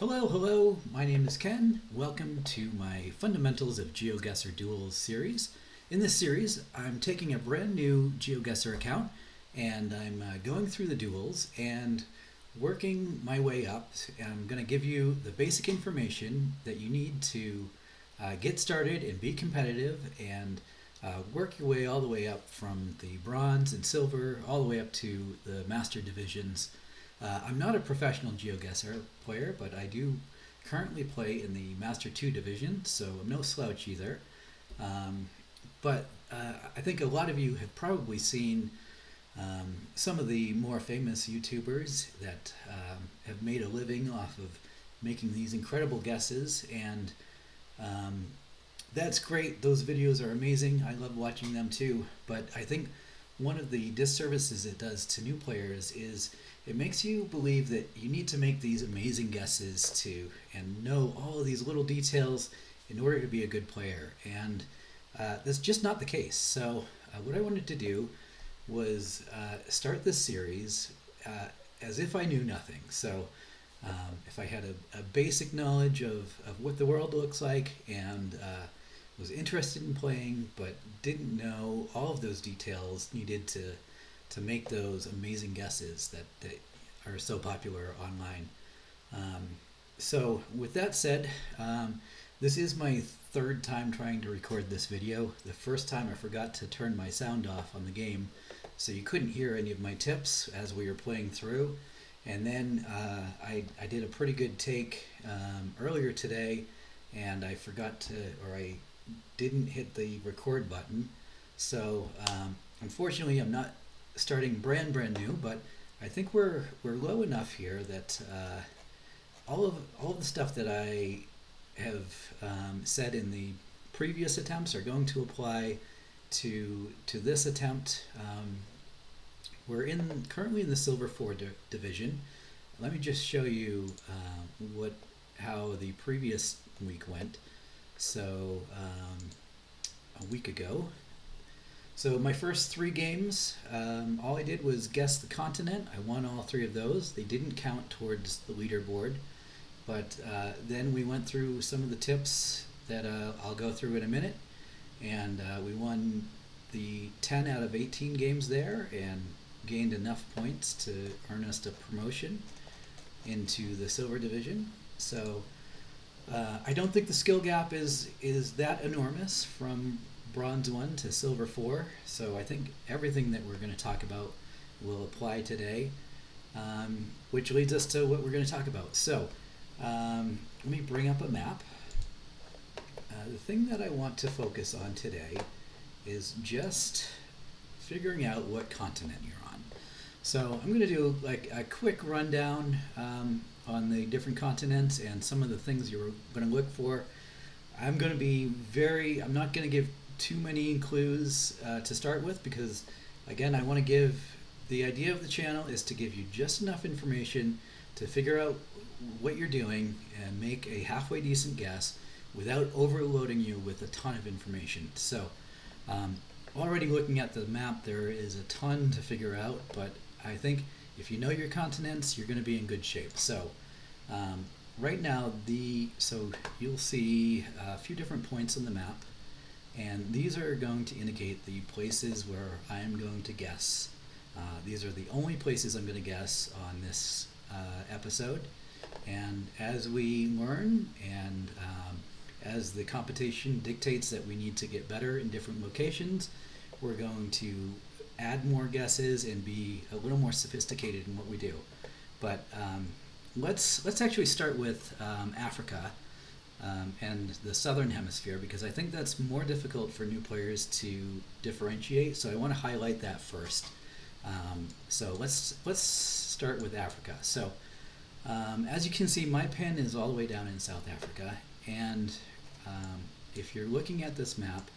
Hello, my name is Ken. Welcome to my Fundamentals of GeoGuessr Duels series. In this series, I'm taking a brand new GeoGuessr account and I'm going through the duels and working my way up. I'm going to give you the basic information that you need to get started and be competitive and work your way all the way up from the bronze and silver all the way up to the master divisions. I'm not a professional GeoGuessr player, but I do currently play in the Master 2 division, so I'm no slouch either. But I think a lot of you have probably seen some of the more famous YouTubers that have made a living off of making these incredible guesses, and that's great. Those videos are amazing. I love watching them too, but I think one of the disservices it does to new players is it makes you believe that you need to make these amazing guesses to and know all of these little details in order to be a good player, and that's just not the case. So what I wanted to do was start this series as if I knew nothing. So if I had a basic knowledge of what the world looks like and was interested in playing but didn't know all of those details needed to make those amazing guesses that are so popular online. So with that said, this is my third time trying to record this video. The first time I forgot to turn my sound off on the game, so you couldn't hear any of my tips as we were playing through. And then I did a pretty good take earlier today, and I forgot to, or I didn't hit the record button. So unfortunately, I'm not starting brand new, but I think we're low enough here that all of the stuff that I have said in the previous attempts are going to apply to this attempt. We're currently in the Silver 4 division. Let me just show you how the previous week went. So a week ago. So my first three games, all I did was guess the continent. I won all three of those. They didn't count towards the leaderboard. But then we went through some of the tips that I'll go through in a minute. And we won the 10 out of 18 games there and gained enough points to earn us a promotion into the silver division. So I don't think the skill gap is that enormous from bronze 1 to silver 4. So I think everything that we're going to talk about will apply today, which leads us to what we're going to talk about. So let me bring up a map. The thing that I want to focus on today is just figuring out what continent you're on. So I'm going to do like a quick rundown on the different continents and some of the things you're going to look for. I'm not going to give too many clues to start with, because again, I want to give, the idea of the channel is to give you just enough information to figure out what you're doing and make a halfway decent guess without overloading you with a ton of information. So already looking at the map, there is a ton to figure out, but I think if you know your continents, you're going to be in good shape. So right now, so you'll see a few different points on the map, and these are going to indicate the places where I am going to guess. These are the only places I'm going to guess on this episode. And as we learn and as the competition dictates that we need to get better in different locations, we're going to add more guesses and be a little more sophisticated in what we do. But let's actually start with Africa and the southern hemisphere, because I think that's more difficult for new players to differentiate. So I want to highlight that first. So let's start with Africa. So as you can see, my pen is all the way down in South Africa, and if you're looking at this map,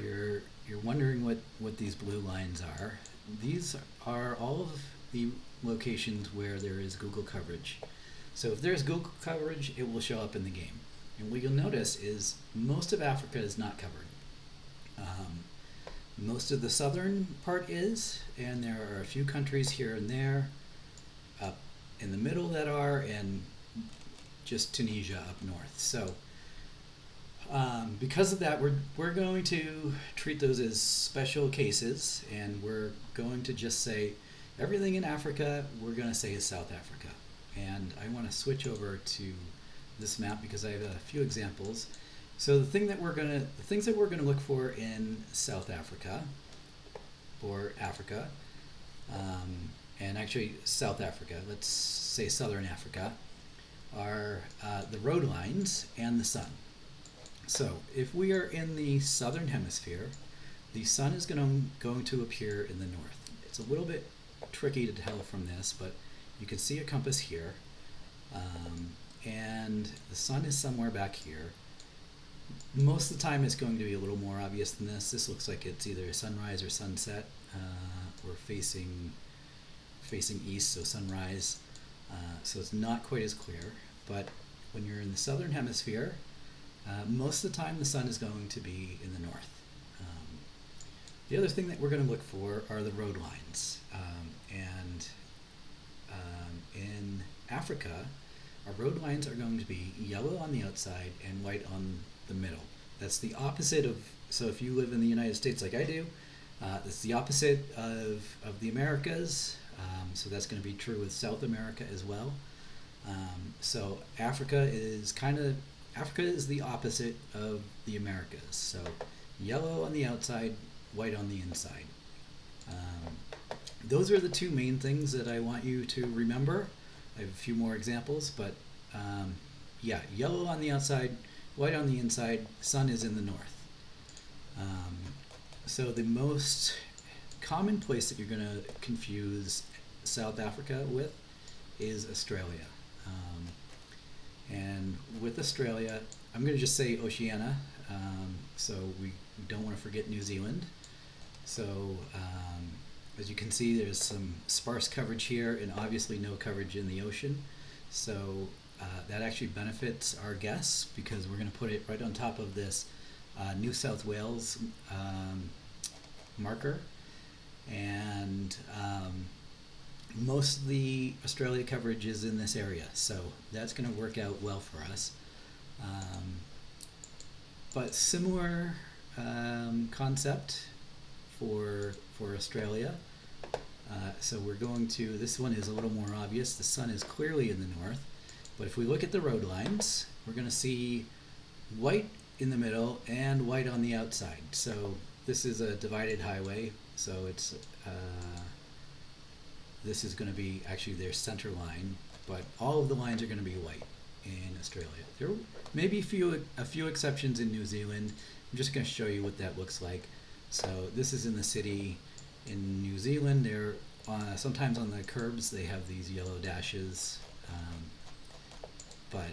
you're wondering what these blue lines are. These are all of the locations where there is Google coverage. So if there's Google coverage, it will show up in the game. And what you'll notice is most of Africa is not covered. Most of the southern part is, and there are a few countries here and there up in the middle that are, and just Tunisia up north. So because of that, we're going to treat those as special cases, and we're going to just say everything in Africa we're going to say is South Africa. And I want to switch over to this map because I have a few examples. So the things that we're gonna look for in South Africa, or Africa, and actually South Africa, let's say Southern Africa, are the road lines and the sun. So if we are in the southern hemisphere, the sun is going to appear in the north. It's a little bit tricky to tell from this, but you can see a compass here, and the sun is somewhere back here. Most of the time it's going to be a little more obvious than this. This looks like it's either sunrise or sunset. We're facing east, so sunrise. So it's not quite as clear, but when you're in the southern hemisphere, most of the time the sun is going to be in the north. The other thing that we're going to look for are the road lines. In Africa, our road lines are going to be yellow on the outside and white on the middle. That's the opposite of, so if you live in the United States like I do, that's the opposite of the Americas. So that's going to be true with South America as well. So Africa is the opposite of the Americas. So yellow on the outside, white on the inside. Those are the two main things that I want you to remember. I have a few more examples, but yeah, yellow on the outside, white on the inside, sun is in the north. So the most common place that you're going to confuse South Africa with is Australia. And with Australia, I'm going to just say Oceania, so we don't want to forget New Zealand. So as you can see, there's some sparse coverage here and obviously no coverage in the ocean. So that actually benefits our guess because we're going to put it right on top of this New South Wales marker. And most of the Australia coverage is in this area, so that's going to work out well for us. But similar concept for Australia. So we're going to, this one is a little more obvious. The sun is clearly in the north, but if we look at the road lines, we're going to see white in the middle and white on the outside. So this is a divided highway, so it's this is going to be actually their center line, but all of the lines are going to be white in Australia. There may be a few exceptions in New Zealand. I'm just going to show you what that looks like. So this is in the city in New Zealand. They're sometimes on the curbs they have these yellow dashes, but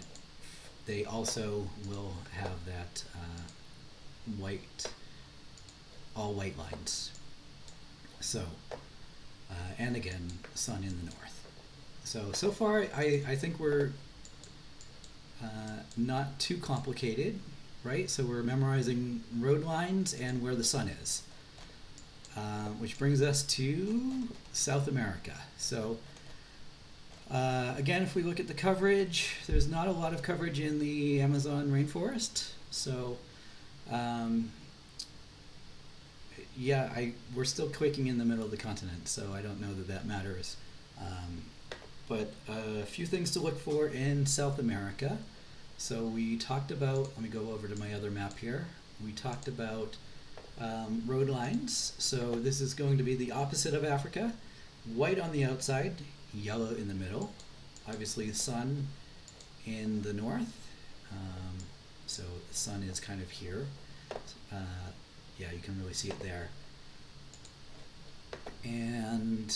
they also will have that all white lines. So, and again, sun in the north. So far, I think we're not too complicated, right? So we're memorizing road lines and where the sun is, which brings us to South America. So again, if we look at the coverage, there's not a lot of coverage in the Amazon rainforest. So yeah, we're still quaking in the middle of the continent, so I don't know that matters. But a few things to look for in South America. So we talked about, let me go over to my other map here. We talked about road lines. So this is going to be the opposite of Africa. White on the outside, yellow in the middle. Obviously the sun in the north. So the sun is kind of here. Yeah, you can really see it there. And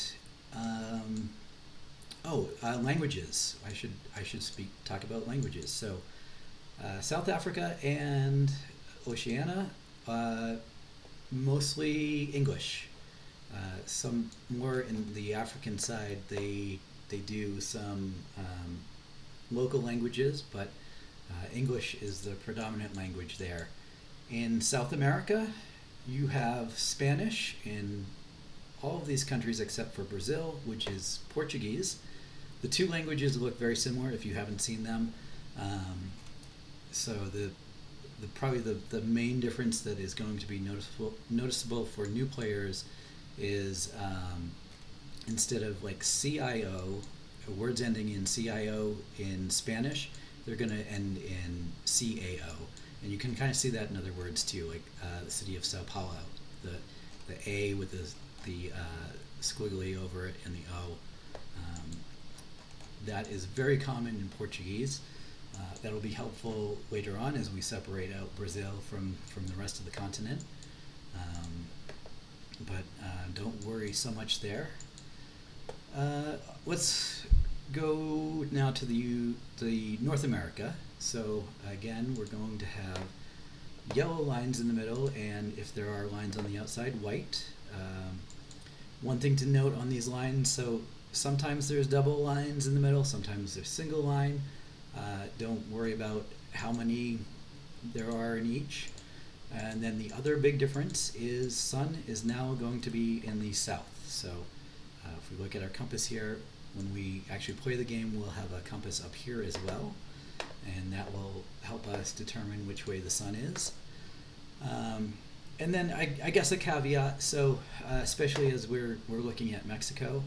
languages. I should talk about languages. So South Africa and Oceania, mostly English. Some more in the African side, they do some local languages, but English is the predominant language there. In South America, you have Spanish in all of these countries except for Brazil, which is Portuguese. The two languages look very similar if you haven't seen them. Um, so the probably the main difference that is going to be noticeable for new players is instead of like CIO, words ending in CIO in Spanish, they're going to end in CAO. And you can kind of see that in other words too, like the city of Sao Paulo. The A with the squiggly over it and the O. Um, that is very common in Portuguese. That'll be helpful later on as we separate out Brazil from the rest of the continent. Um, but don't worry so much there. Let's go now to the North America. So again, we're going to have yellow lines in the middle, and if there are lines on the outside, white. One thing to note on these lines, so sometimes there's double lines in the middle, sometimes there's single line. Don't worry about how many there are in each. And then the other big difference is sun is now going to be in the south. So if we look at our compass here, when we actually play the game, we'll have a compass up here as well, and that will help us determine which way the sun is. And then I guess a caveat, so especially as we're looking at Mexico,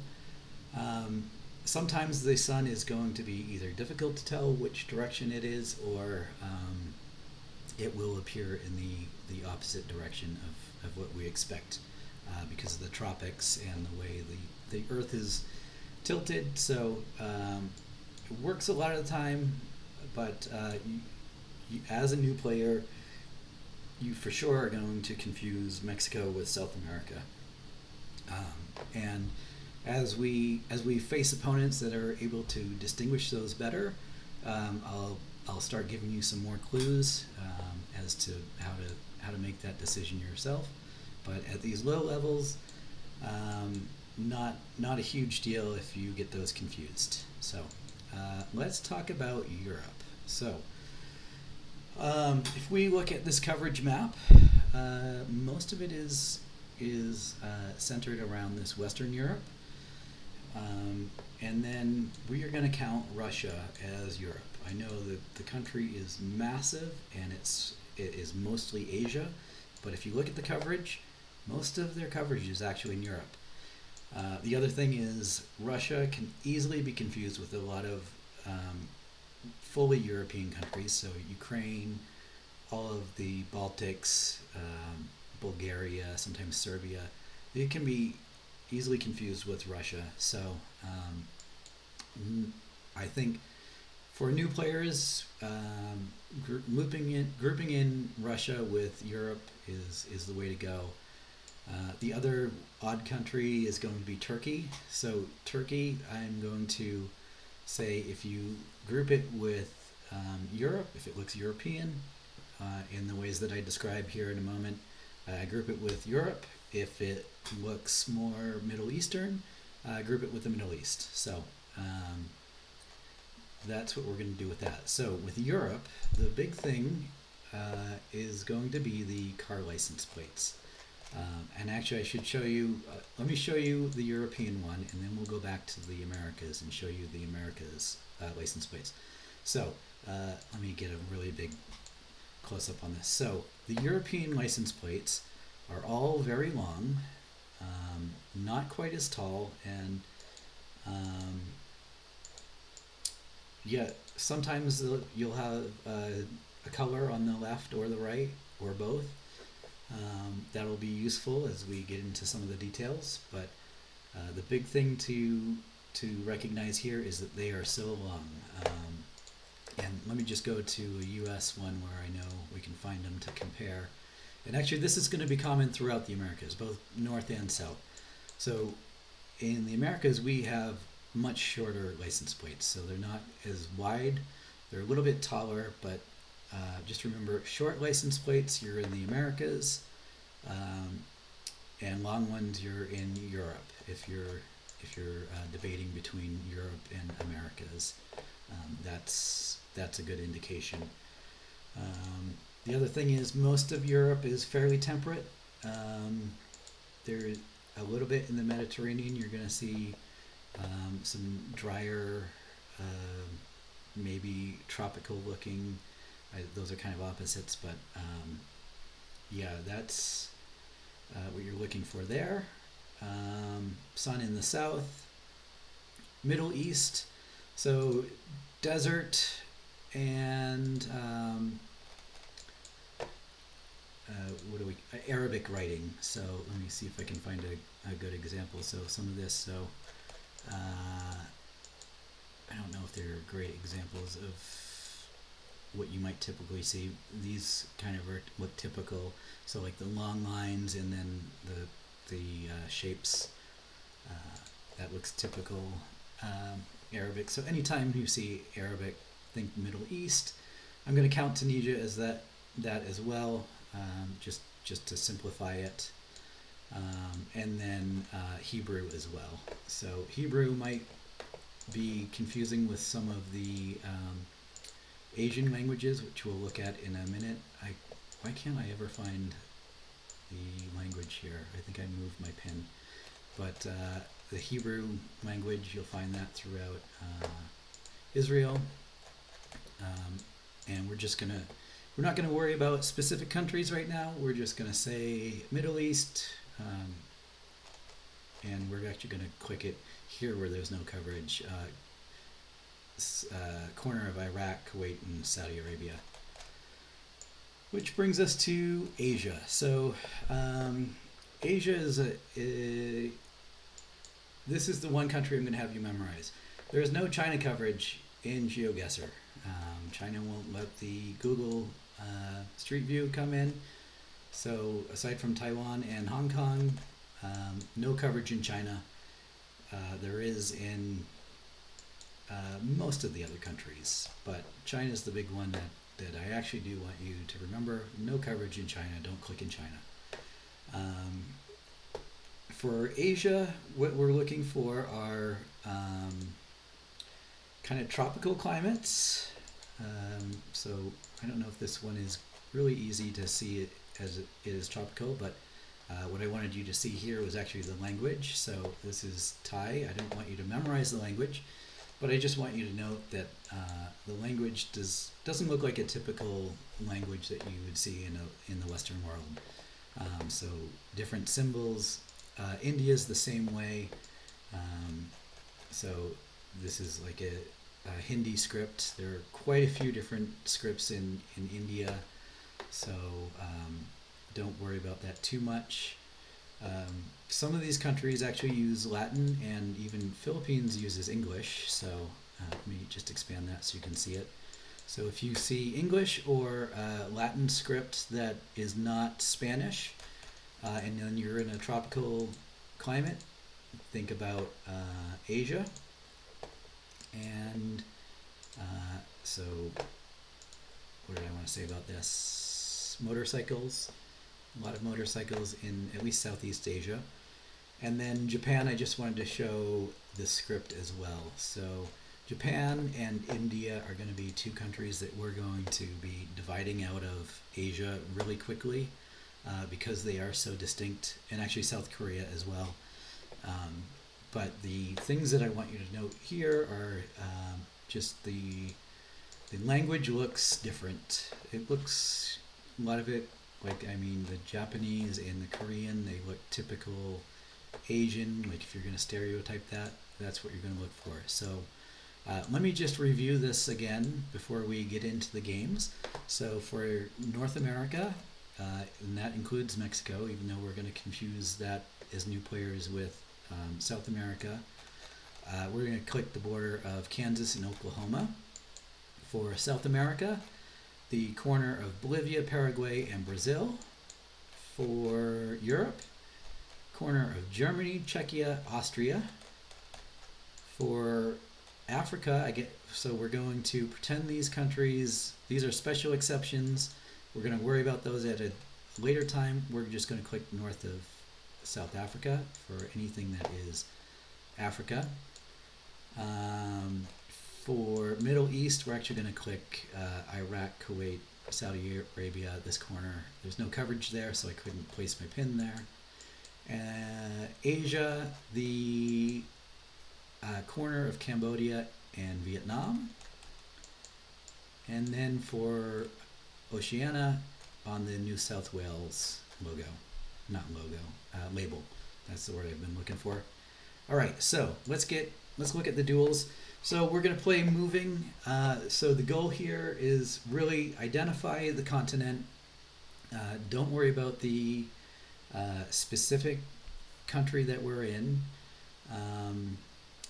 sometimes the sun is going to be either difficult to tell which direction it is, or it will appear in the opposite direction of what we expect because of the tropics and the way the Earth is tilted. So it works a lot of the time, but as a new player, you for sure are going to confuse Mexico with South America. And as we face opponents that are able to distinguish those better, I'll start giving you some more clues as to how to make that decision yourself. But at these low levels, not a huge deal if you get those confused. So let's talk about Europe. So if we look at this coverage map, most of it is centered around this Western Europe. And then we are going to count Russia as Europe. I know that the country is massive and it is mostly Asia, but if you look at the coverage, most of their coverage is actually in Europe. The other thing is Russia can easily be confused with a lot of fully European countries, so Ukraine, all of the Baltics, Bulgaria, sometimes Serbia. It can be easily confused with Russia. So I think for new players, grouping in Russia with Europe is the way to go. The other odd country is going to be Turkey. So Turkey, I'm going to say if you group it with Europe, if it looks European, in the ways that I describe here in a moment, I group it with Europe. If it looks more Middle Eastern, group it with the Middle East. So that's what we're going to do with that. So with Europe, the big thing is going to be the car license plates. And actually, I should show you, let me show you the European one, and then we'll go back to the Americas and show you the Americas license plates. So let me get a really big close-up on this. So the European license plates are all very long, not quite as tall, and yet sometimes you'll have a color on the left or the right, or both. That'll be useful as we get into some of the details, but the big thing to recognize here is that they are so long. And let me just go to a US one where I know we can find them to compare. And actually this is going to be common throughout the Americas, both north and south. So in the Americas we have much shorter license plates, so they're not as wide. They're a little bit taller, but just remember, short license plates, you're in the Americas, and long ones, you're in Europe. If you're debating between Europe and Americas, that's a good indication. The other thing is most of Europe is fairly temperate. There a little bit in the Mediterranean. You're going to see some drier maybe tropical looking. Those are kind of opposites, but yeah, that's what you're looking for there. Sun in the south, Middle East, so desert and what do we Arabic writing. So let me see if I can find a good example. So some of this. So I don't know if they're great examples of what you might typically see. These kind of look typical. So like the long lines and then the shapes. That looks typical Arabic. So anytime you see Arabic, think Middle East. I'm going to count Tunisia as that as well, just to simplify it. And then Hebrew as well. So Hebrew might be confusing with some of the Asian languages, which we'll look at in a minute. Why can't I ever find the language here? I think I moved my pen. But the Hebrew language, you'll find that throughout Israel. And we're not gonna worry about specific countries right now. We're just gonna say Middle East, and we're actually gonna click it here where there's no coverage. Corner of Iraq, Kuwait, and Saudi Arabia. Which brings us to Asia. So Asia is this is the one country I'm going to have you memorize. There is no China coverage in GeoGuessr. China won't let the Google Street View come in. So aside from Taiwan and Hong Kong, no coverage in China. There is in most of the other countries, but China is the big one that I actually do want you to remember. No coverage in China. Don't click in China. For Asia, what we're looking for are kind of tropical climates. So I don't know if this one is really easy to see it as it is tropical, but what I wanted you to see here was actually the language. So this is Thai. I don't want you to memorize the language, but I just want you to note that the language doesn't look like a typical language that you would see in the Western world. So different symbols. India's the same way. So this is like a Hindi script. There are quite a few different scripts in India, so don't worry about that too much. Some of these countries actually use Latin, and even Philippines uses English, so let me just expand that so you can see it. So if you see English or Latin script that is not Spanish, and then you're in a tropical climate, think about Asia. And so what did I want to say about this? Motorcycles. A lot of motorcycles in at least Southeast Asia. And then Japan, I just wanted to show the script as well. So Japan and India are going to be two countries that we're going to be dividing out of Asia really quickly. Because they are so distinct, and actually South Korea as well. But the things that I want you to note here are just the language looks different. It looks, a lot of it, like, the Japanese and the Korean, they look typical Asian. Like if you're going to stereotype that, that's what you're going to look for. So let me just review this again before we get into the games. So for North America, and that includes Mexico, even though we're going to confuse that as new players with South America. We're going to click the border of Kansas and Oklahoma. For South America, the corner of Bolivia, Paraguay, and Brazil. For Europe, corner of Germany, Czechia, Austria. For Africa, so we're going to pretend these countries, these are special exceptions. We're going to worry about those at a later time. We're just going to click north of South Africa for anything that is Africa. For Middle East, we're actually going to click Iraq, Kuwait, Saudi Arabia, this corner. There's no coverage there, so I couldn't place my pin there. Asia, the corner of Cambodia and Vietnam. and then for Oceania on the New South Wales logo, not logo, label. That's the word I've been looking for. All right, so let's look at the duels. So we're going to play moving. So the goal here is really identify the continent. Don't worry about the specific country that we're in.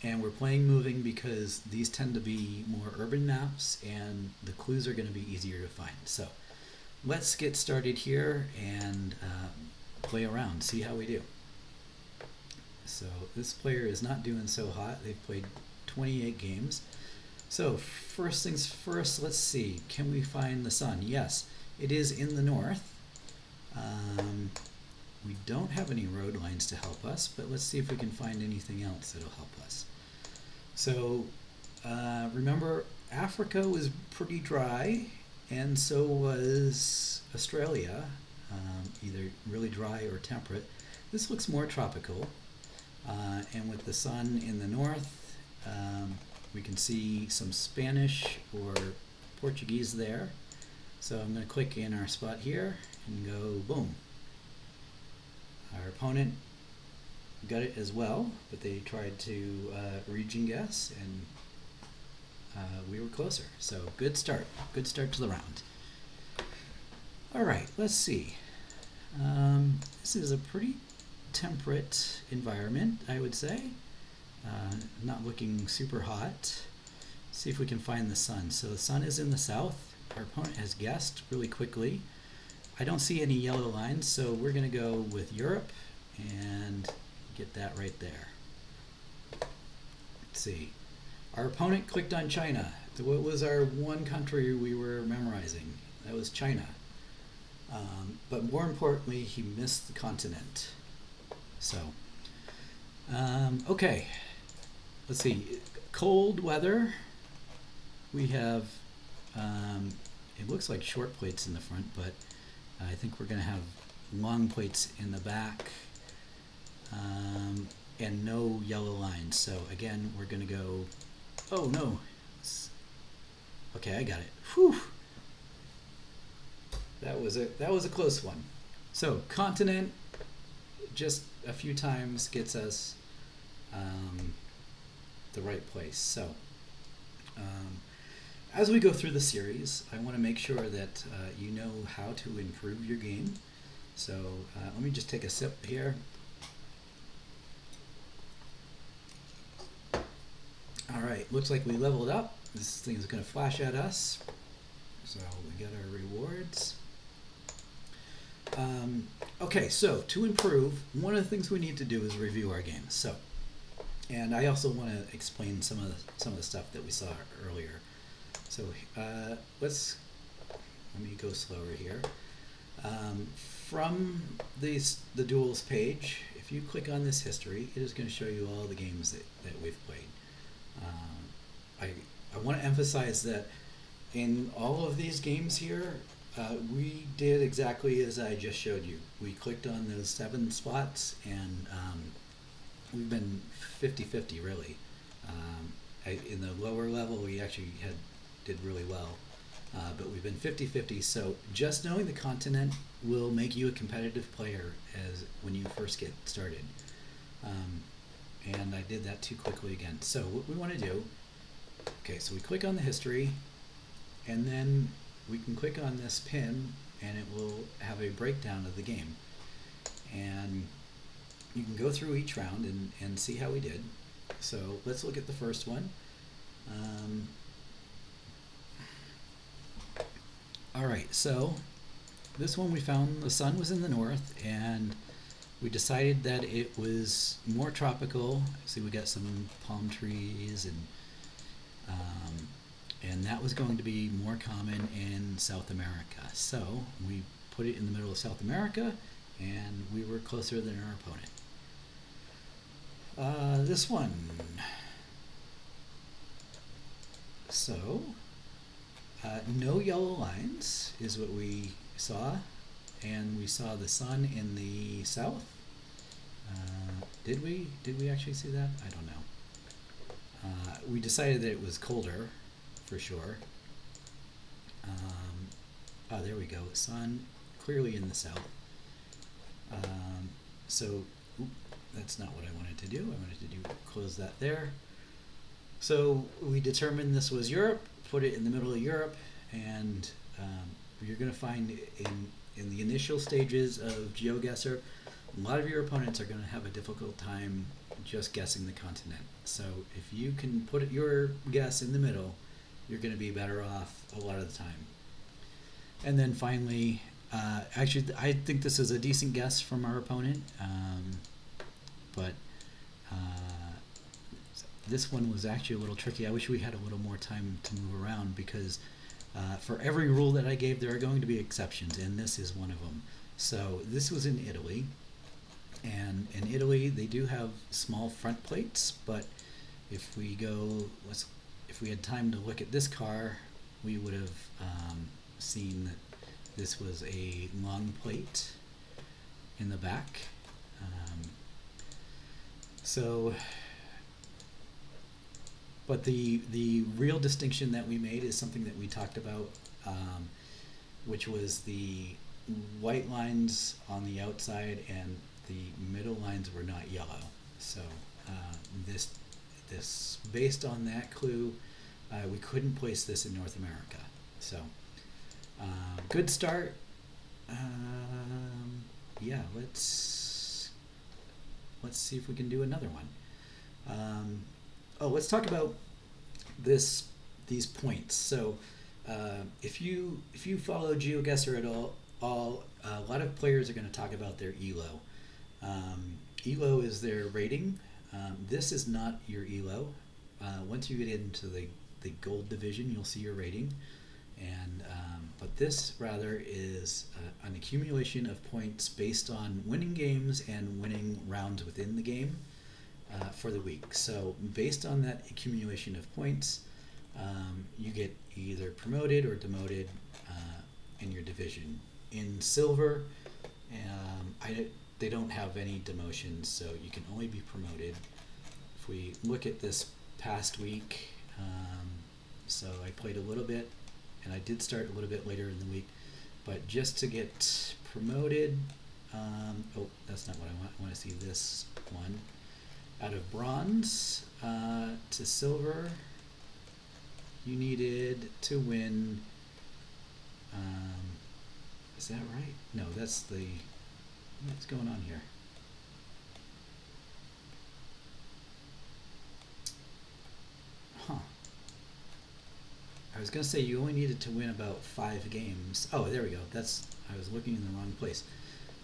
And we're playing moving because these tend to be more urban maps and the clues are going to be easier to find. So let's get started here and play around, see how we do. So this player is not doing so hot. They've played 28 games. So first things first, let's see. Can we find the sun? Yes, it is in the north. We don't have any road lines to help us, but let's see if we can find anything else that'll help us. So remember, Africa was pretty dry, and so was Australia, either really dry or temperate. This looks more tropical, and with the sun in the north, we can see some Spanish or Portuguese there. So I'm going to click in our spot here and go boom. Our opponent got it as well, but they tried to region guess, and we were closer. So good start to the round. All right, let's see. This is a pretty temperate environment, I would say. Not looking super hot. See if we can find the sun. So the sun is in the south. Our opponent has guessed really quickly. I don't see any yellow lines, so we're going to go with Europe and get that right there. Let's see. Our opponent clicked on China. What was our one country we were memorizing? That was China. But more importantly, he missed the continent. So, okay. Let's see. Cold weather. We have, it looks like short plates in the front, but I think we're going to have long plates in the back, and no yellow lines. So again, we're going to go, oh no. Okay, I got it. Whew. That was a close one. So continent, just a few times gets us the right place. So as we go through the series, I want to make sure that you know how to improve your game. So let me just take a sip here. All right, looks like we leveled up. This thing is going to flash at us. So we got our rewards. Okay, so to improve, one of the things we need to do is review our game. So, and I also want to explain some of the stuff that we saw earlier. So let me go slower here. From the duels page, if you click on this history, it is going to show you all the games that we've played. I want to emphasize that in all of these games here, we did exactly as I just showed you. We clicked on those 7 spots, and we've been 50-50 really. In the lower level, we actually did really well, but we've been 50-50. So just knowing the continent will make you a competitive player as when you first get started. And I did that too quickly again. So what we want to do, okay, so we click on the history, and then we can click on this pin, and it will have a breakdown of the game. And you can go through each round and see how we did. So let's look at the first one. All right, so this one we found the sun was in the north, and we decided that it was more tropical. See, we got some palm trees, and that was going to be more common in South America. So we put it in the middle of South America, and we were closer than our opponent. This one. So no yellow lines is what we saw, and we saw the sun in the south. Did we actually see that? I don't know. We decided that it was colder for sure. Oh, there we go. Sun clearly in the south. So oop, that's not what I wanted to do. I wanted to do close that there. So we determined this was Europe, put it in the middle of Europe, and you're going to find in the initial stages of GeoGuessr, a lot of your opponents are going to have a difficult time just guessing the continent. So if you can put your guess in the middle, you're going to be better off a lot of the time. And then finally, actually, I think this is a decent guess from our opponent, but this one was actually a little tricky. I wish we had a little more time to move around because for every rule that I gave, there are going to be exceptions, and this is one of them. So this was in Italy, and in Italy they do have small front plates, but if we had time to look at this car, we would have seen that this was a long plate in the back. But the real distinction that we made is something that we talked about, which was the white lines on the outside and the middle lines were not yellow. So this based on that clue, we couldn't place this in North America. So good start. Yeah, let's see if we can do another one. Let's talk about these points. So if you follow GeoGuessr at all, a lot of players are going to talk about their ELO. ELO is their rating. This is not your ELO. Once you get into the gold division, you'll see your rating. But this rather is an accumulation of points based on winning games and winning rounds within the game for the week. So based on that accumulation of points, you get either promoted or demoted in your division. In silver, they don't have any demotions, so you can only be promoted. If we look at this past week, so I played a little bit, and I did start a little bit later in the week, but just to get promoted, that's not what I want. I want to see this one. Out of bronze to silver, you needed to win, is that right? No, what's going on here? Huh. I was going to say you only needed to win about 5 games. Oh, there we go. I was looking in the wrong place.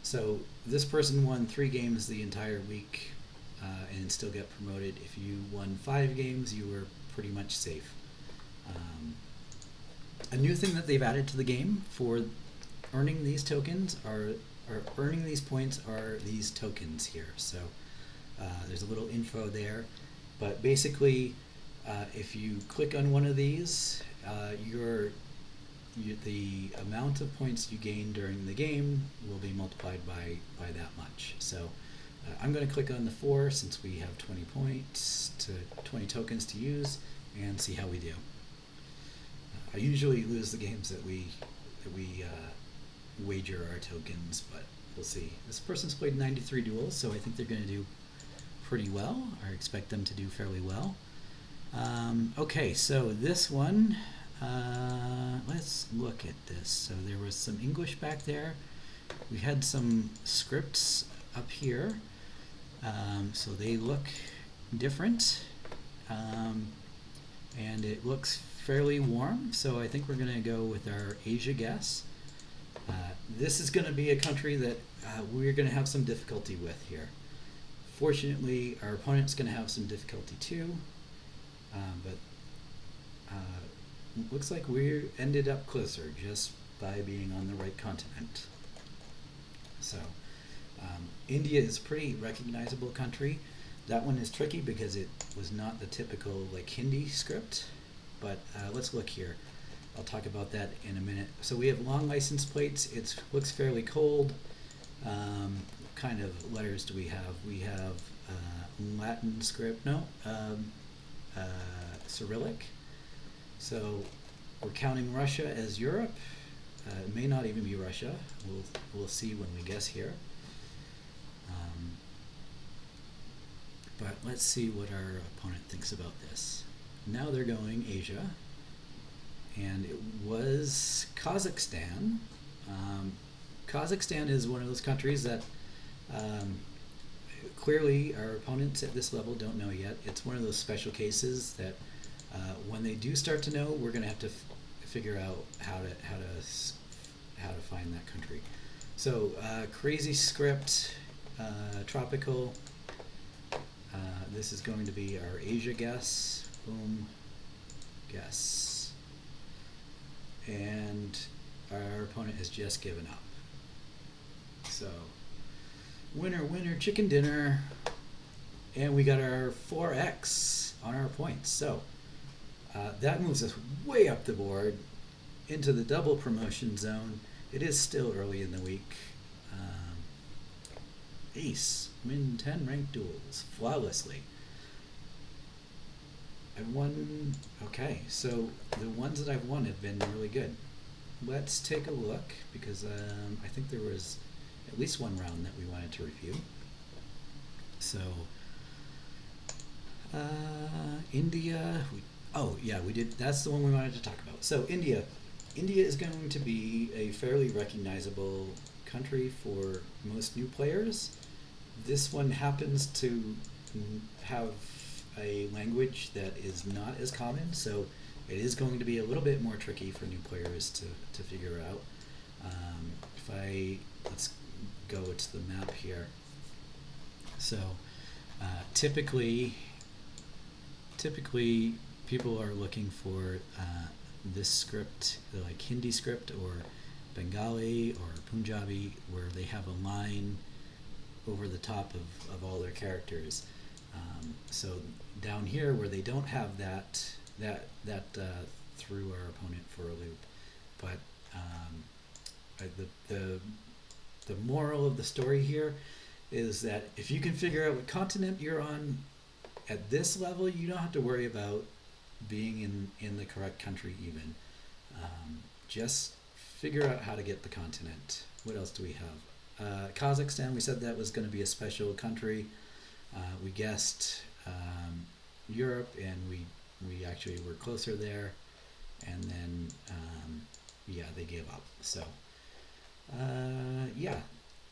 So this person won 3 games the entire week and still get promoted. If you won 5 games, you were pretty much safe. A new thing that they've added to the game for earning these tokens or earning these points are these tokens here. So there's a little info there, but basically if you click on one of these, the amount of points you gain during the game will be multiplied by that much. So I'm going to click on the 4 since we have 20 points to 20 tokens to use and see how we do. I usually lose the games that we wager our tokens, but we'll see. This person's played 93 duels, so I think they're going to do pretty well. I expect them to do fairly well. Okay, so this one, let's look at this. So there was some English back there. We had some scripts up here, so they look different, and it looks fairly warm, so I think we're going to go with our Asia guess. This is going to be a country that we're going to have some difficulty with here. Fortunately, our opponent's going to have some difficulty too, but looks like we ended up closer just by being on the right continent. So India is a pretty recognizable country. That one is tricky because it was not the typical Hindi script, but let's look here. I'll talk about that in a minute. So we have long license plates. It looks fairly cold. What kind of letters do we have? We have Latin script, no, Cyrillic. So We're counting Russia as Europe. It may not even be Russia. We'll see when we guess here. But let's see what our opponent thinks about this. Now they're going Asia, and it was Kazakhstan. Kazakhstan is one of those countries that clearly our opponents at this level don't know yet. It's one of those special cases that when they do start to know, we're going to have to figure out how to find that country. So crazy script, tropical. This is going to be our Asia guess. Boom, guess. And our opponent has just given up. So, winner, winner, chicken dinner. And we got our 4x on our points. So, that moves us way up the board into the double promotion zone. It is still early in the week. Ace, win 10 ranked duels flawlessly. I've won, okay, so the ones that I've won have been really good. Let's take a look, because I think there was at least one round that we wanted to review. So, India, we did, that's the one we wanted to talk about. So India is going to be a fairly recognizable country for most new players. This one happens to have a language that is not as common, so it is going to be a little bit more tricky for new players to figure out. Let's go to the map here. So typically people are looking for this script, like Hindi script or Bengali or Punjabi, where they have a line over the top of all their characters. So down here where they don't have that threw our opponent for a loop. But the moral of the story here is that if you can figure out what continent you're on at this level, you don't have to worry about being in the correct country even. Just figure out how to get the continent. What else do we have? Kazakhstan, we said that was going to be a special country. We guessed Europe, and we actually were closer there. And then, they gave up. So,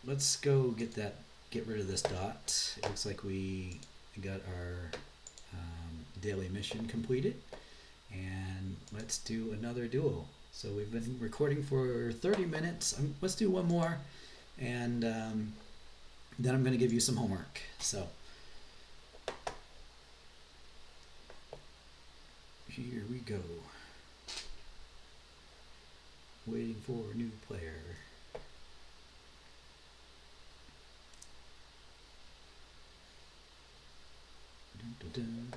let's go get rid of this dot. It looks like we got our daily mission completed. And let's do another duel. So we've been recording for 30 minutes. Let's do one more, and then I'm going to give you some homework. So here we go. Waiting for a new player. Dun, dun, dun.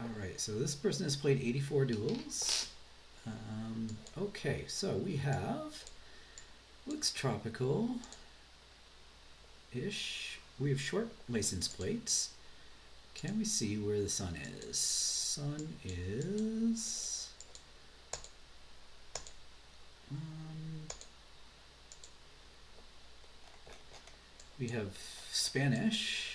Alright, so this person has played 84 duels. Okay, so we have, looks tropical-ish. We have short license plates. Can we see where the sun is? Sun is... we have Spanish.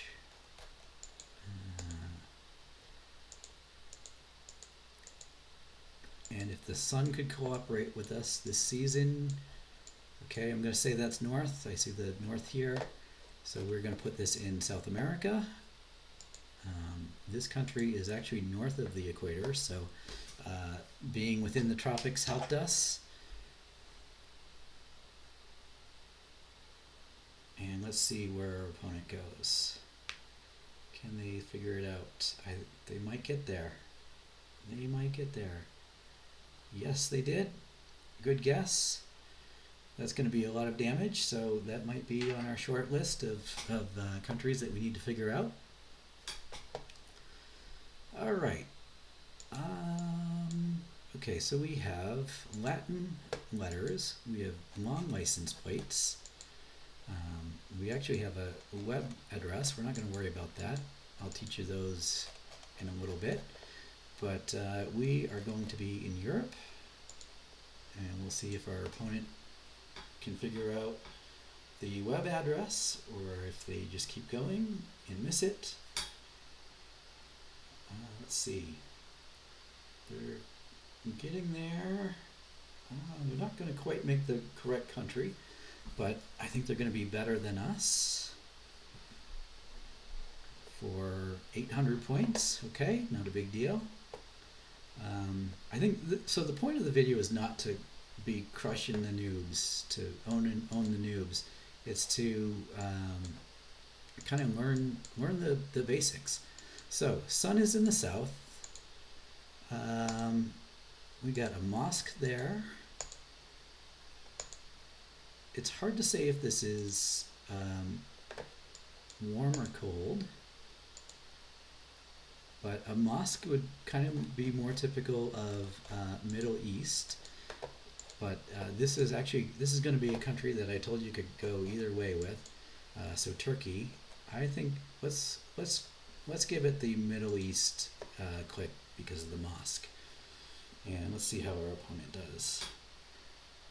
And if the sun could cooperate with us this season, okay, I'm going to say that's north. I see the north here. So we're going to put this in South America. This country is actually north of the equator, so being within the tropics helped us. And let's see where our opponent goes. Can they figure it out? They might get there. They might get there. Yes, they did. Good guess. That's going to be a lot of damage, so that might be on our short list of countries that we need to figure out. All right. Okay, so we have Latin letters. We have long license plates. We actually have a web address. We're not going to worry about that. I'll teach you those in a little bit. but we are going to be in Europe, and we'll see if our opponent can figure out the web address or if they just keep going and miss it. Let's see. They're getting there. They're not going to quite make the correct country, but I think they're going to be better than us for 800 points. Okay, not a big deal. I think so. The point of the video is not to be crushing the noobs, to own the noobs. It's to kind of learn the basics. So sun is in the south. We got a mosque there. It's hard to say if this is warm or cold, but a mosque would kind of be more typical of Middle East. But this is going to be a country that I told you could go either way with. So Turkey, I think let's give it the Middle East click because of the mosque, and let's see how our opponent does.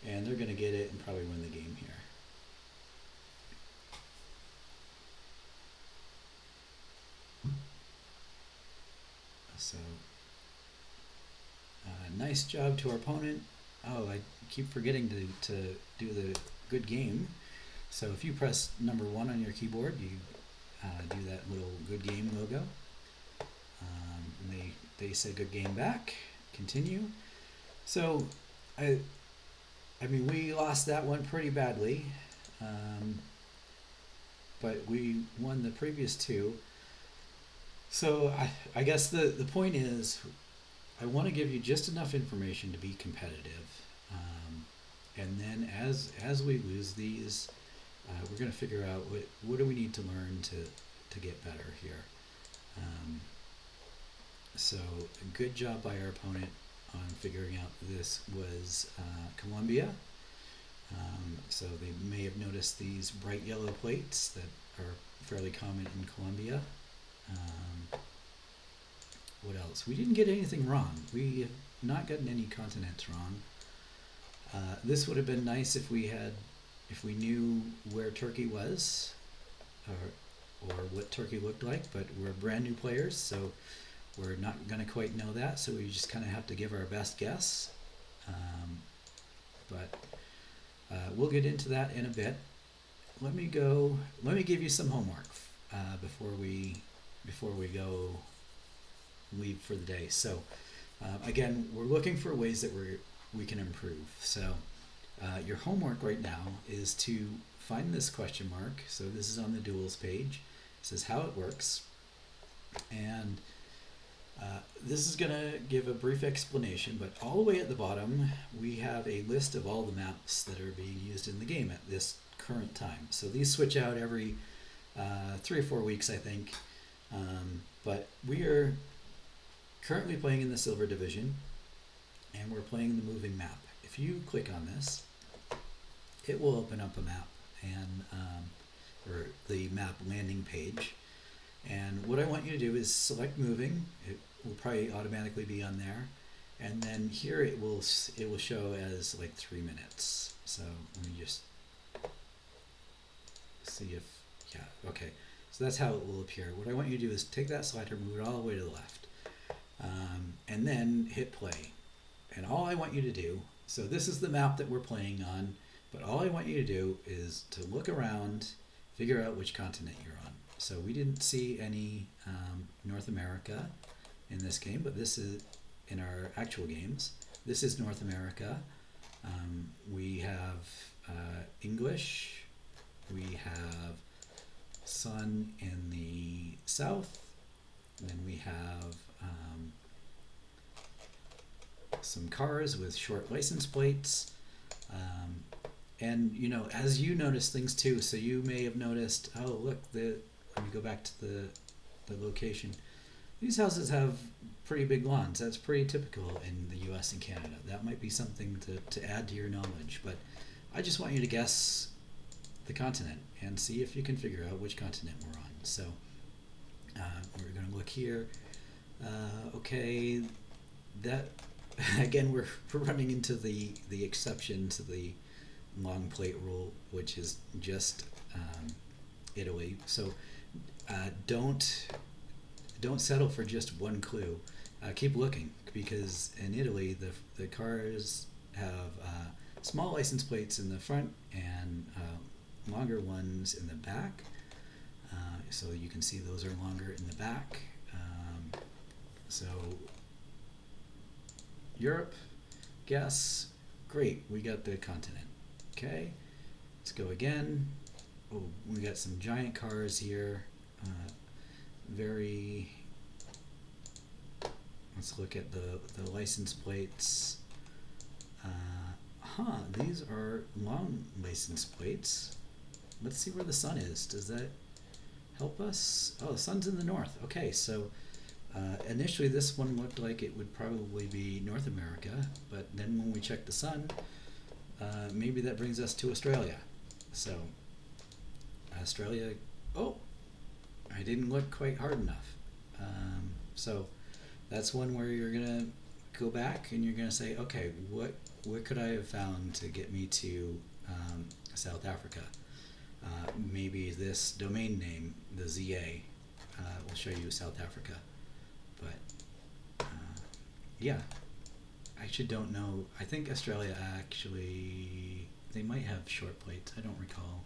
And they're going to get it and probably win the game here. So, nice job to our opponent. Oh, I keep forgetting to do the good game. So if you press number 1 on your keyboard, you do that little good game logo. And they say good game back. Continue. So, I mean, we lost that one pretty badly, but we won the previous 2. So I guess the point is, I want to give you just enough information to be competitive, and then as we lose these, we're going to figure out what do we need to learn to get better here. So a good job by our opponent on figuring out this was Colombia. So they may have noticed these bright yellow plates that are fairly common in Colombia. What else? We didn't get anything wrong. We have not gotten any continents wrong. This would have been nice if we knew where Turkey was, or what Turkey looked like, but we're brand new players, so we're not going to quite know that, so we just kind of have to give our best guess. But we'll get into that in a bit. Let me give you some homework before we go leave for the day. So again, we're looking for ways that we can improve. So your homework right now is to find this question mark. So this is on the duels page. It says how it works, and this is going to give a brief explanation, but all the way at the bottom we have a list of all the maps that are being used in the game at this current time. So these switch out every 3 or 4 weeks, I think, but we are currently playing in the Silver Division, and we're playing the moving map. If you click on this, it will open up a map, and or the map landing page. And what I want you to do is select moving. It will probably automatically be on there, and then here it will show as like 3 minutes. So let me just see if, yeah, okay. So that's how it will appear. What I want you to do is take that slider, move it all the way to the left, and then hit play. And all I want you to do, so this is the map that we're playing on, but all I want you to do is to look around, figure out which continent you're on. So we didn't see any North America in this game, but this is in our actual games. This is North America. We have English. We have sun in the south. And then we have some cars with short license plates. And you know, as you notice things too, so you may have noticed, oh look, let me go back to the location. These houses have pretty big lawns. That's pretty typical in the US and Canada. That might be something to add to your knowledge, but I just want you to guess the continent and see if you can figure out which continent we're on. So we're going to look here. Okay, that again we're running into the exception to the long plate rule, which is just Italy. So don't settle for just one clue. Keep looking, because in Italy the cars have small license plates in the front and longer ones in the back. So you can see those are longer in the back. So Europe, guess. Great, we got the continent. Okay, let's go again. Oh, we got some giant cars here. Very. Let's look at the license plates. These are long license plates. Let's see where the sun is. Does that help us? Oh, the sun's in the north. Okay, so initially this one looked like it would probably be North America, but then when we check the sun, maybe that brings us to Australia. So Australia, oh, I didn't look quite hard enough. So that's one where you're gonna go back and you're gonna say, okay, what could I have found to get me to South Africa? Maybe this domain name, the ZA, will show you South Africa. But yeah, I actually don't know. I think Australia actually, they might have short plates. I don't recall.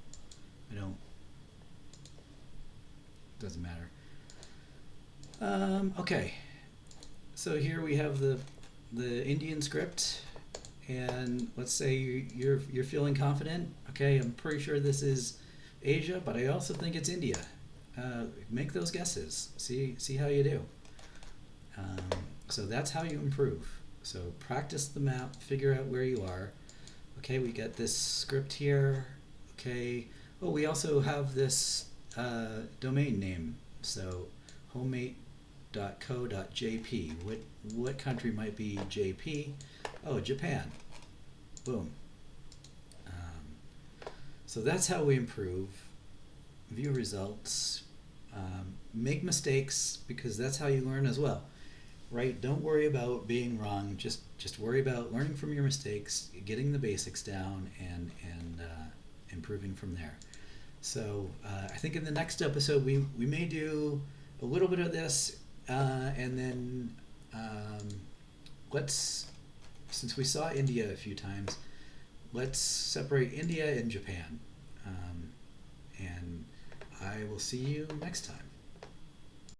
Doesn't matter. Okay, so here we have the Indian script, and let's say you're feeling confident. Okay, I'm pretty sure this is Asia, but I also think it's India. Make those guesses. See how you do. So that's how you improve. So practice the map, figure out where you are. Okay, we got this script here. Okay. Oh, we also have this domain name. So homemate.co.jp. What country might be JP? Oh, Japan. Boom. So that's how we improve. View results. Make mistakes, because that's how you learn as well. Right? Don't worry about being wrong. Just worry about learning from your mistakes, getting the basics down, and improving from there. So I think in the next episode we may do a little bit of this, and then since we saw India a few times, let's separate India and Japan. And I will see you next time.